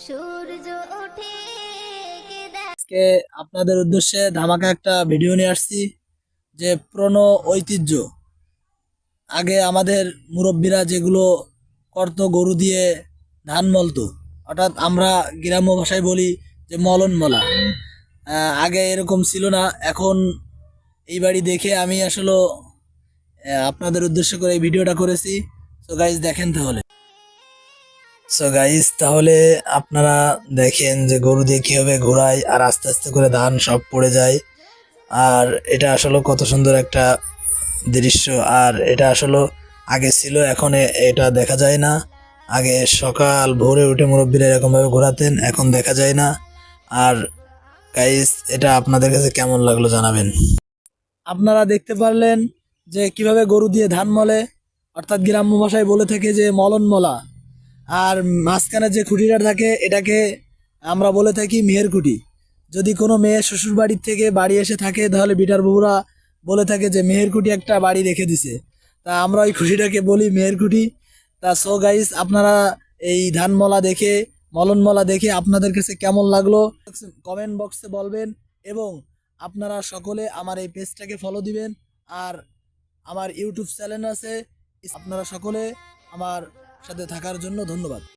সূর্য ওঠে আজকে আপনাদের উদ্দেশ্যে ধামাকা একটা ভিডিও নিয়ে আসছি যে পুরনো ঐতিহ্য। আগে আমাদের মুরব্বীরা যেগুলো করতো গরু দিয়ে ধান মলতো, অর্থাৎ আমরা গ্রাম্য ভাষায় বলি যে মলন মলা। আগে এরকম ছিল না। এখন এই বাড়ি দেখে আমি আসলে আপনাদের উদ্দেশ্য করে এই ভিডিওটা করেছি। তো গাইজ দেখেন তাহলে। তাহলে আপনারা দেখেন যে গরু দিয়ে কিভাবে ঘোরায় আর আস্তে আস্তে করে ধান সব পড়ে যায়। আর এটা আসলে কত সুন্দর একটা দৃশ্য। আর এটা আসলে আগে ছিল, এখন এটা দেখা যায় না। আগে সকাল ভোরে উঠে মুরব্বীরা এরকম ভাবে ঘোরাতেন, এখন দেখা যায় না। আর গাইস, এটা আপনাদের কাছে কেমন লাগলো জানাবেন। আপনারা দেখতে পারলেন যে কিভাবে গরু দিয়ে ধান মলে, অর্থাৎ গ্রাম্য ভাষায় বলে থাকে যে মলন মলা। আর মাঝখানে যে খুঁটিটা থাকে এটাকে আমরা বলে থাকি মেহের খুঁটি। যদি কোনো মেয়ে শ্বশুর বাড়ির থেকে বাড়ি এসে থাকে তাহলে বিটার বউরা বলে থাকে যে মেহের খুঁটি একটা বাড়ি রেখে দিছে। তা আমরা ওই খুঁটিটাকে বলি মেহের খুঁটি। তা সো গাইস, আপনারা এই ধান মলা দেখে, মলন মলা দেখে আপনাদের কাছে কেমন লাগলো কমেন্ট বক্সে বলবেন। এবং আপনারা সকলে আমার এই পেজটাকে ফলো দিবেন। আর আমার ইউটিউব চ্যানেল আছে, আপনারা সকলে আমার সাথে থাকার জন্য ধন্যবাদ।